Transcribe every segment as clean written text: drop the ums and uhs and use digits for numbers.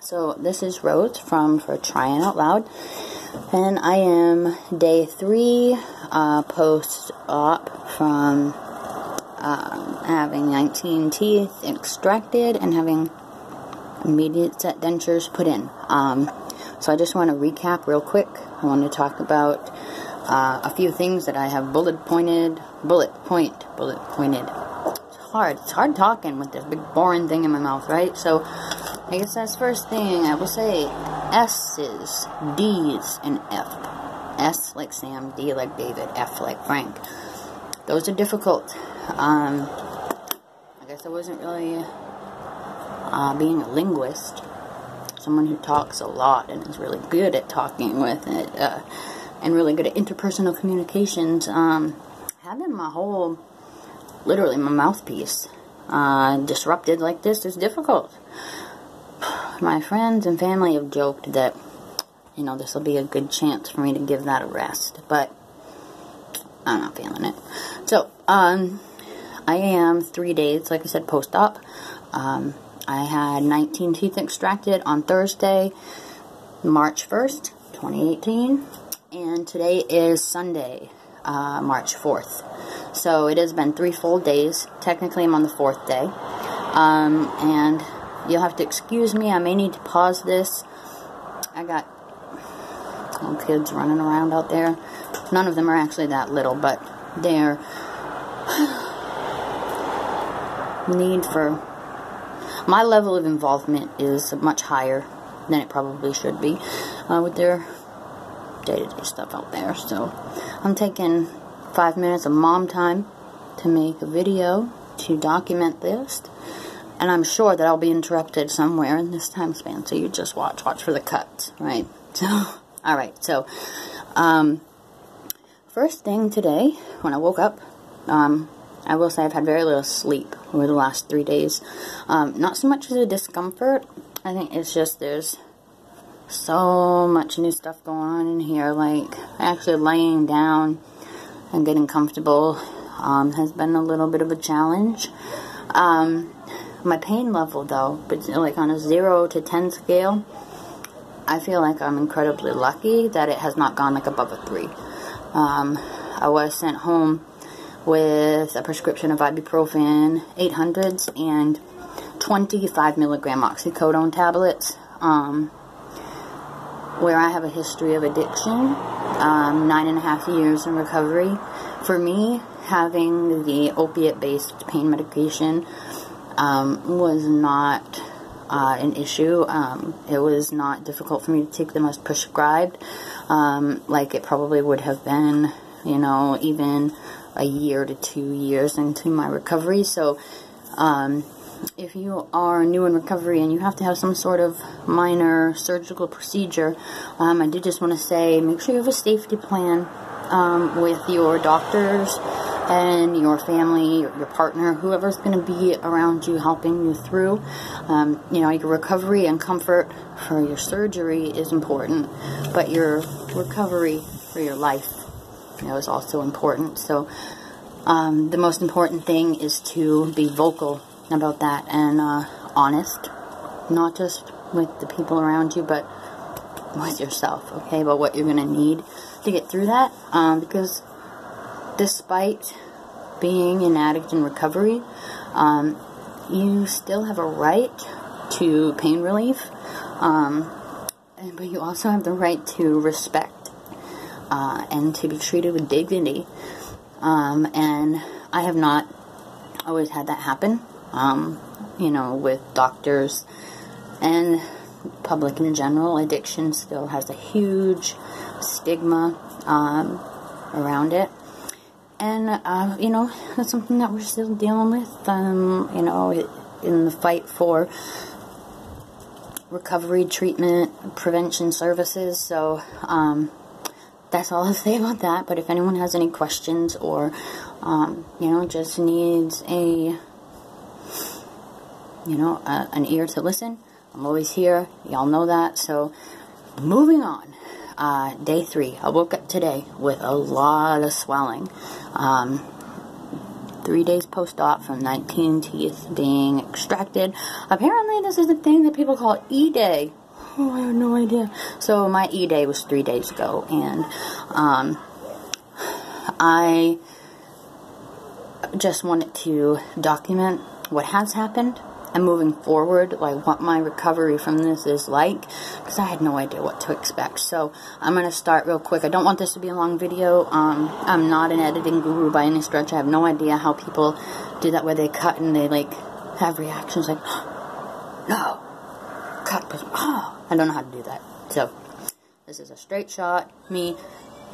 So this is Rose from For Trying Out Loud, and I am day 3 post-op from having 19 teeth extracted and having immediate set dentures put in. So I just want to recap real quick. I want to talk about a few things that I have bullet pointed. It's hard talking with this big boring thing in my mouth, right? So I guess that's first thing I will say. S's, D's, and F. S like Sam, D like David, F like Frank. Those are difficult. I guess I wasn't really being a linguist. Someone who talks a lot and is really good at talking with it, and really good at interpersonal communications. Having my whole, literally my mouthpiece, disrupted like this is difficult. My friends and family have joked that, you know, this will be a good chance for me to give that a rest, but I'm not feeling it. So, I am 3 days, like I said, post-op. I had 19 teeth extracted on Thursday, March 1st, 2018, and today is Sunday, March 4th. So it has been 3 full days. Technically, I'm on the 4th day, and you'll have to excuse me. I may need to pause this. I got little kids running around out there. None of them are actually that little, but their need for my level of involvement is much higher than it probably should be with their day-to-day stuff out there. So I'm taking 5 minutes of mom time to make a video to document this, and I'm sure that I'll be interrupted somewhere in this time span, so you just watch for the cuts, right? So, alright, so first thing today, when I woke up, I will say I've had very little sleep over the last 3 days. Not so much as a discomfort. I think it's just there's so much new stuff going on in here. Like, actually laying down and getting comfortable has been a little bit of a challenge. My pain level, though, but like on a 0 to 10 scale, I feel like I'm incredibly lucky that it has not gone like above a 3. I was sent home with a prescription of ibuprofen 800s and 25 milligram oxycodone tablets, where I have a history of addiction, 9.5 years in recovery. For me, having the opiate-based pain medication was not an issue. It was not difficult for me to take them as prescribed, like it probably would have been, you know, even a year to 2 years into my recovery. So if you are new in recovery and you have to have some sort of minor surgical procedure, I did just want to say, make sure you have a safety plan with your doctors and your family, your partner, whoever's going to be around you helping you through. You know, your recovery and comfort for your surgery is important, but your recovery for your life, you know, is also important. So the most important thing is to be vocal about that and honest, not just with the people around you, but with yourself, okay, about what you're going to need to get through that, because despite being an addict in recovery, you still have a right to pain relief, but you also have the right to respect and to be treated with dignity, and I have not always had that happen, you know, with doctors and public in general. Addiction still has a huge stigma around it, and you know, that's something that we're still dealing with, you know, in the fight for recovery, treatment, prevention services. So that's all I'll say about that. But if anyone has any questions or you know, just needs a, you know, an ear to listen, I'm always here. Y'all know that. So moving on. Day 3. I woke up today with a lot of swelling. 3 days post-op from 19 teeth being extracted. Apparently, this is the thing that people call E-Day. Oh, I have no idea. So, my E-Day was 3 days ago, and I just wanted to document what has happened and moving forward, like what my recovery from this is like, because I had no idea what to expect. So I'm going to start real quick. I don't want this to be a long video. I'm not an editing guru by any stretch. I have no idea how people do that, where they cut and they like have reactions like, no, cut, but I don't know how to do that. So this is a straight shot, me,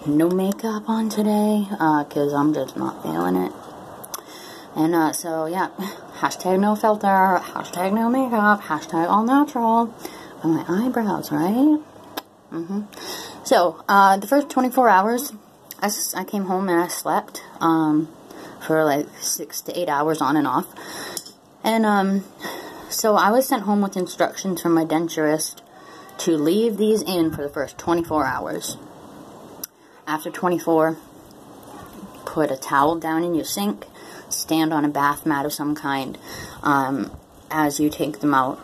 no makeup on today, because I'm just not feeling it. And, so, yeah, hashtag no filter, hashtag no makeup, hashtag all natural, on my eyebrows, right? So, the first 24 hours, I came home and I slept, for like 6 to 8 hours on and off. And, so I was sent home with instructions from my denturist to leave these in for the first 24 hours. After 24, put a towel down in your sink, stand on a bath mat of some kind. As you take them out,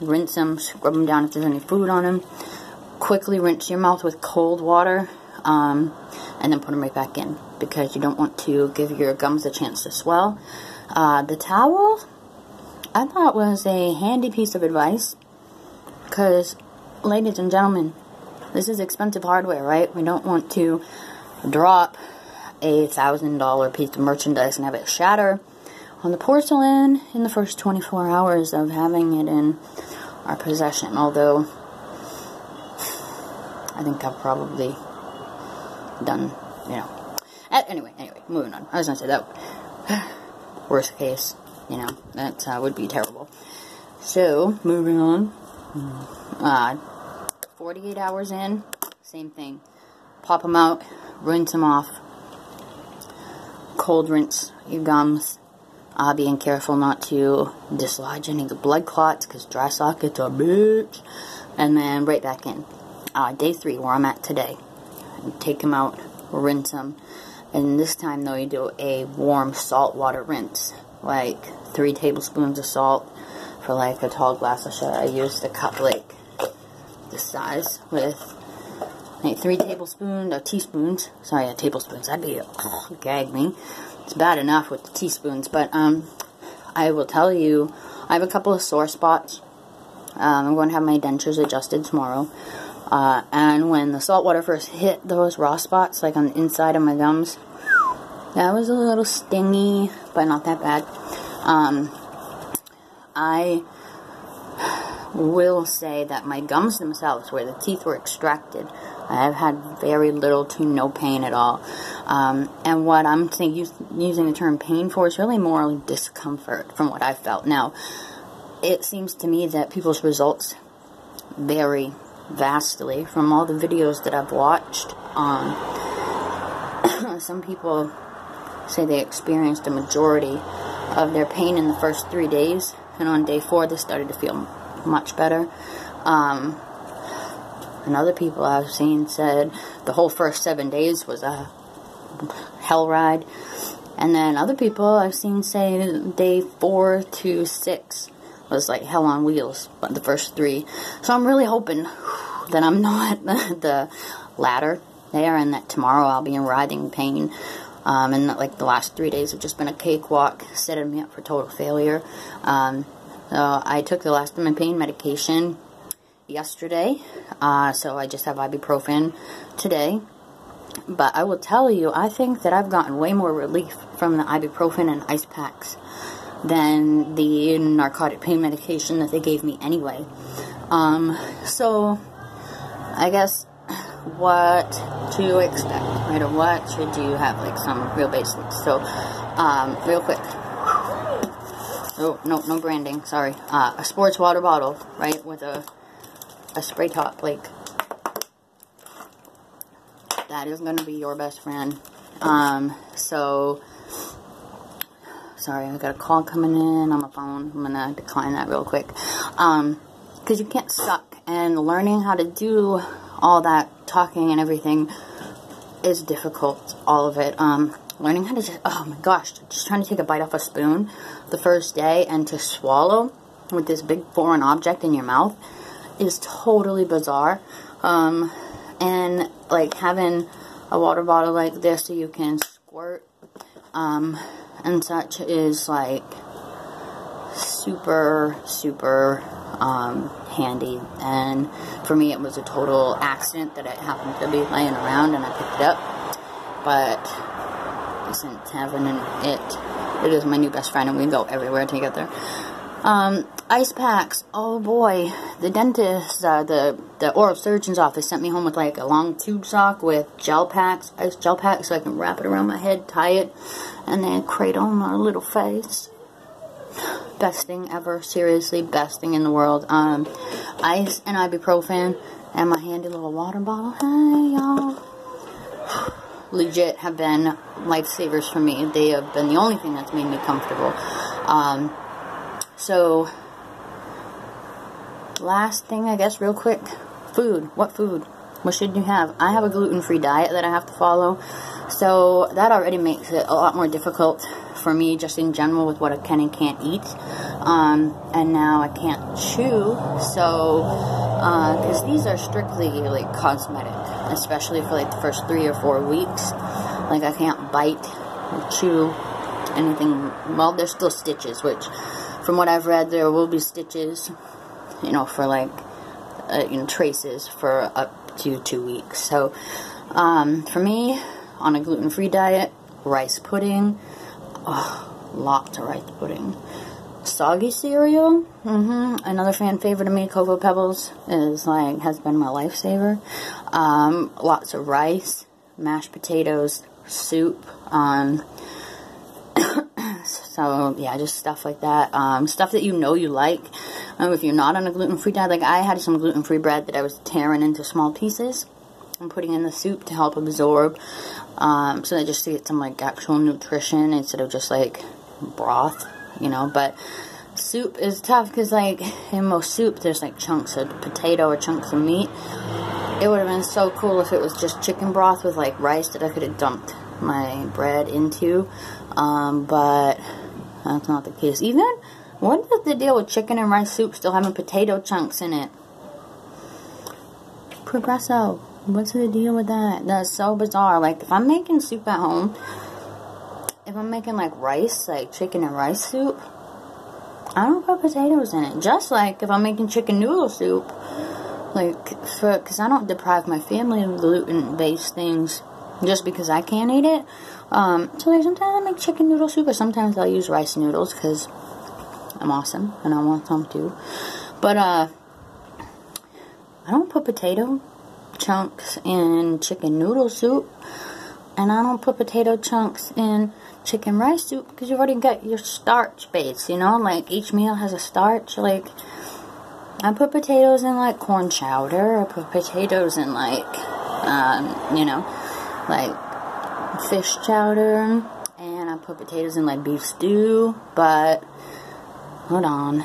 rinse them, scrub them down if there's any food on them. Quickly rinse your mouth with cold water, and then put them right back in, because you don't want to give your gums a chance to swell. The towel, I thought, was a handy piece of advice, because, ladies and gentlemen, this is expensive hardware, right? We don't want to drop a $1,000 piece of merchandise and have it shatter on the porcelain in the first 24 hours of having it in our possession. Although, I think I've probably done, you know. Anyway, moving on. I was going to say that. Worst case, you know, that would be terrible. So, moving on. 48 hours in, same thing. Pop them out, rinse them off. Cold rinse your gums, being careful not to dislodge any blood clots, because dry sockets are bitch. And then right back in. Day 3, where I'm at today. Take them out, rinse them, and this time though you do a warm salt water rinse, like 3 tablespoons of salt for like a tall glass of sugar. I used a cup like this size with like 3 tablespoons, or teaspoons. Sorry, tablespoons. That'd be, gag me. It's bad enough with the teaspoons, but, I will tell you, I have a couple of sore spots. I'm going to have my dentures adjusted tomorrow. And when the salt water first hit those raw spots, like on the inside of my gums, that was a little stingy, but not that bad. I will say that my gums themselves, where the teeth were extracted, I have had very little to no pain at all. And what I'm using the term pain for is really more discomfort from what I felt. Now, it seems to me that people's results vary vastly from all the videos that I've watched. Some people say they experienced a majority of their pain in the first 3 days, and on day 4 they started to feel much better. And other people I've seen said the whole first 7 days was a hell ride. And then other people I've seen say day 4 to 6 was like hell on wheels, but the first 3. So I'm really hoping that I'm not the latter there, and that tomorrow I'll be in writhing pain. And that like the last 3 days have just been a cakewalk, setting me up for total failure. So I took the last of my pain medication yesterday, so I just have ibuprofen today. But I will tell you, I think that I've gotten way more relief from the ibuprofen and ice packs than the narcotic pain medication that they gave me anyway. So I guess what to expect, right? Or what should you have, like some real basics. So, real quick. Oh, no branding, sorry. A sports water bottle, right, with a spray top, like, that is going to be your best friend. So, sorry, I got a call coming in on my phone. I'm going to decline that real quick. Because you can't suck, and learning how to do all that talking and everything is difficult, all of it. learning how to just, oh my gosh, just trying to take a bite off a spoon the first day and to swallow with this big foreign object in your mouth is totally bizarre. And like having a water bottle like this so you can squirt and such is like super handy. And for me, it was a total accident that it happened to be laying around and I picked it up. But since having it is my new best friend, and we go everywhere together. Ice packs. Oh boy, the dentist, the oral surgeon's office sent me home with like a long tube sock with gel packs, ice gel packs, so I can wrap it around my head, tie it, and then cradle my little face. Best thing ever, seriously, best thing in the world. Ice and ibuprofen and my handy little water bottle. Hey y'all, legit have been lifesavers for me. They have been the only thing that's made me comfortable. So last thing, I guess, real quick, food. What food? What should you have? I have a gluten-free diet that I have to follow, so that already makes it a lot more difficult for me just in general with what I can and can't eat. And now I can't chew, so because these are strictly like cosmetic, especially for like the first 3 or 4 weeks. Like I can't bite or chew anything. Well, there's still stitches, which from what I've read, there will be stitches, you know, for like, traces for up to 2 weeks. So, for me, on a gluten-free diet, rice pudding, lots of rice pudding. Soggy cereal, another fan favorite of me, Cocoa Pebbles, has been my lifesaver. Lots of rice, mashed potatoes, soup, so, yeah, just stuff like that. Stuff that you know you like. If you're not on a gluten-free diet, like I had some gluten-free bread that I was tearing into small pieces and putting in the soup to help absorb. So that just to get some, like, actual nutrition instead of just, like, broth, you know. But soup is tough because, like, in most soup, there's, like, chunks of potato or chunks of meat. It would have been so cool if it was just chicken broth with, like, rice that I could have dumped my bread into. But that's not the case. Even, what is the deal with chicken and rice soup still having potato chunks in it? Progresso, what's the deal with that? That's so bizarre. Like, if I'm making soup at home, if I'm making, like, rice, like chicken and rice soup, I don't put potatoes in it. Just like if I'm making chicken noodle soup, like, because I don't deprive my family of gluten-based things just because I can't eat it. So like sometimes I make chicken noodle soup, or sometimes I'll use rice noodles because I'm awesome and I want some too. But I don't put potato chunks in chicken noodle soup, and I don't put potato chunks in chicken rice soup because you've already got your starch base, you know, like each meal has a starch. Like I put potatoes in like corn chowder, I put potatoes in like like fish chowder, and I put potatoes in like beef stew. But hold on,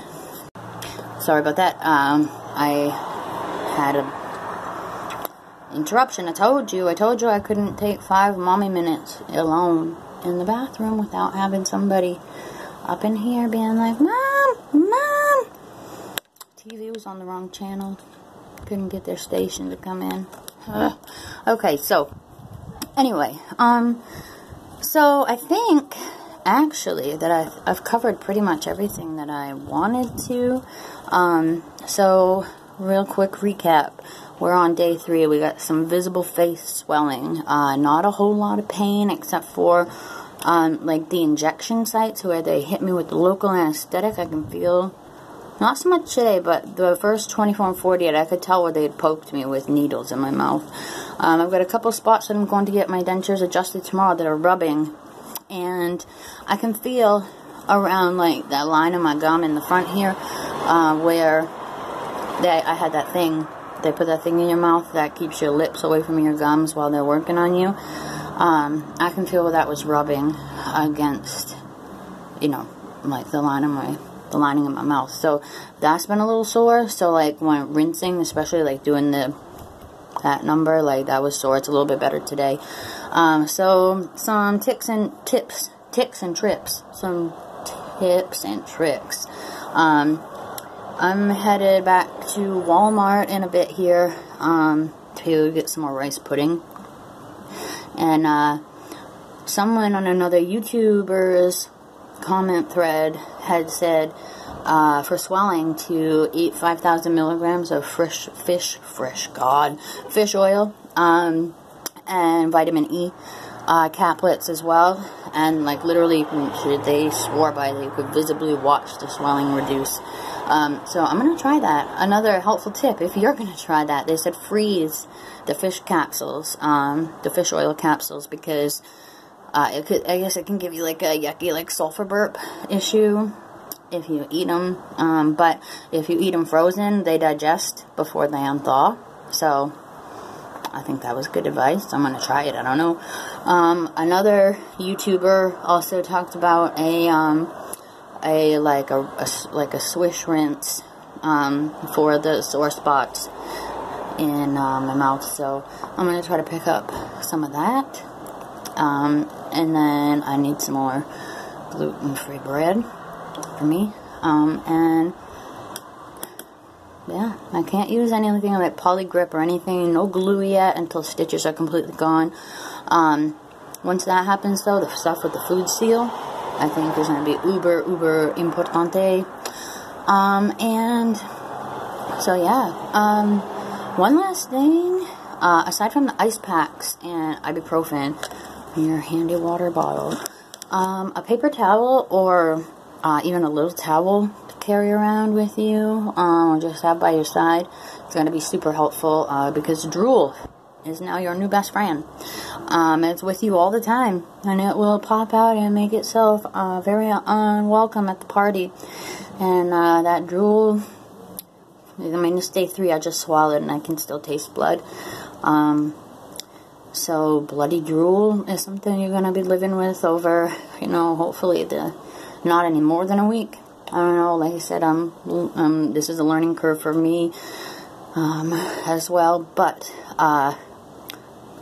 sorry about that. I had a interruption. I told you I couldn't take 5 mommy minutes alone in the bathroom without having somebody up in here being like, Mom! TV was on the wrong channel. Couldn't get their station to come in. Okay, so anyway, so I think actually that I've covered pretty much everything that I wanted to. So real quick recap. We're on day 3. We got some visible face swelling. Not a whole lot of pain except for like the injection sites where they hit me with the local anesthetic. I can feel, not so much today, but the first 24 and 48, I could tell where they had poked me with needles in my mouth. I've got a couple spots that I'm going to get my dentures adjusted tomorrow that are rubbing, and I can feel around like that line of my gum in the front here where I had that thing. They put that thing in your mouth that keeps your lips away from your gums while they're working on you. I can feel where that was rubbing against, you know, like the lining of my mouth. So that's been a little sore. So like when rinsing, especially like doing that number, like that was sore. It's a little bit better today. So some tips and tricks. I'm headed back to Walmart in a bit here to get some more rice pudding. And someone on another YouTuber's comment thread had said for swelling to eat 5,000 milligrams of fish oil and vitamin E caplets as well. And like literally they swore by they could visibly watch the swelling reduce. So I'm going to try that. Another helpful tip, if you're going to try that, they said freeze the fish capsules, the fish oil capsules, because I guess it can give you like a yucky, like sulfur burp issue if you eat them. But if you eat them frozen, they digest before they unthaw. So I think that was good advice. I'm going to try it. I don't know. Another YouTuber also talked about a swish rinse for the sore spots in my mouth. So I'm going to try to pick up some of that. And then I need some more gluten-free bread for me. And yeah, I can't use anything like Polygrip or anything. No glue yet until stitches are completely gone. Once that happens, though, the stuff with the food seal, I think, is going to be uber importante. And so yeah. One last thing, aside from the ice packs and ibuprofen in your handy water bottle, a paper towel or even a little towel to carry around with you, or just have by your side, it's going to be super helpful because drool is now your new best friend. It's with you all the time, and it will pop out and make itself very unwelcome at the party. And that drool, I mean, this day 3 I just swallowed and I can still taste blood. So bloody drool is something you're going to be living with over, hopefully not any more than a week. I don't know, like I said, this is a learning curve for me as well. But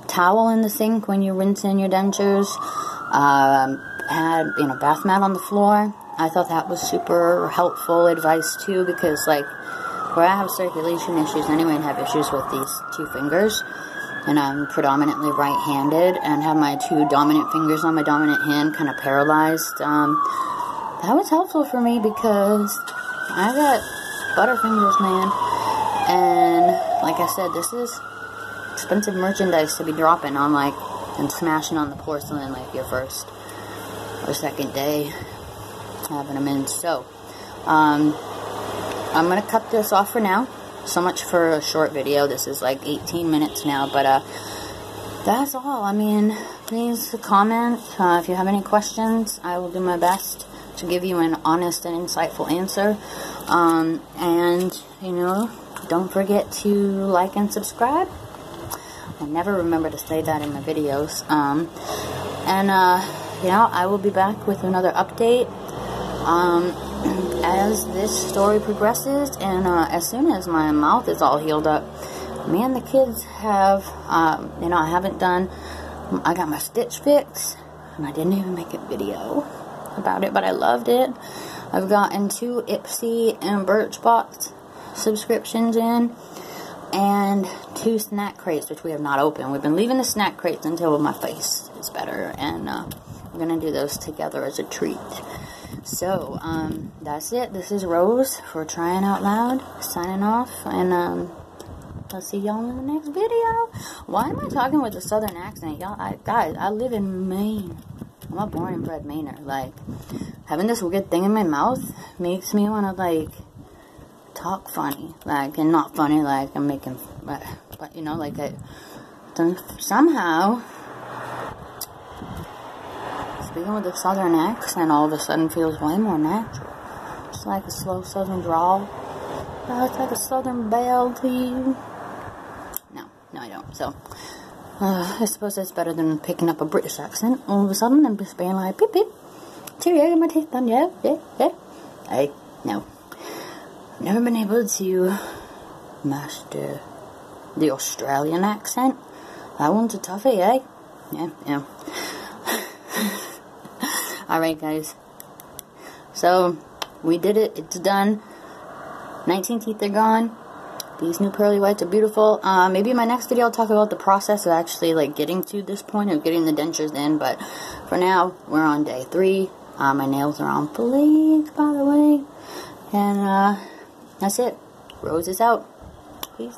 towel in the sink when you rinse in your dentures, had bath mat on the floor. I thought that was super helpful advice too, because like where I have circulation issues anyway and have issues with these 2 fingers, and I'm predominantly right-handed and have my 2 dominant fingers on my dominant hand kind of paralyzed. That was helpful for me because I got butterfingers, man. And like I said, this is expensive merchandise to be dropping on and smashing on the porcelain like your first or second day having them in. So I'm gonna cut this off for now. So much for a short video. This is like 18 minutes now, but that's all. I mean, please comment if you have any questions. I will do my best to give you an honest and insightful answer. And don't forget to like and subscribe. I never remember to say that in my videos. I will be back with another update as this story progresses, and as soon as my mouth is all healed up. Me and the kids have, I got my stitch fix, and I didn't even make a video about it, but I loved it. I've gotten 2 Ipsy and Birchbox subscriptions in, and 2 snack crates, which we have not opened. We've been leaving the snack crates until my face is better, and we're going to do those together as a treat. So, that's it. This is Rose for Trying Out Loud, signing off, and I'll see y'all in the next video. Why am I talking with a southern accent? Y'all, guys, I live in Maine. I'm a born and bred Mainer. Like, having this weird thing in my mouth makes me want to, talk funny. And not funny, I'm making, but somehow, speaking with a southern accent all of a sudden feels way more natural. It's like a slow southern drawl. It's like a southern belle to you. No, I don't. So, I suppose that's better than picking up a British accent all of a sudden and just being like, beep, beep. Cheerio, get my teeth done, yeah. Hey, no. I've never been able to master the Australian accent. That one's a toughie, eh? Yeah. Alright, guys. So, we did it. It's done. 19 teeth are gone. These new pearly whites are beautiful. Maybe in my next video I'll talk about the process of actually like getting to this point of getting the dentures in, but for now we're on day 3. My nails are on fleek, by the way, and that's it. Rose is out. Peace.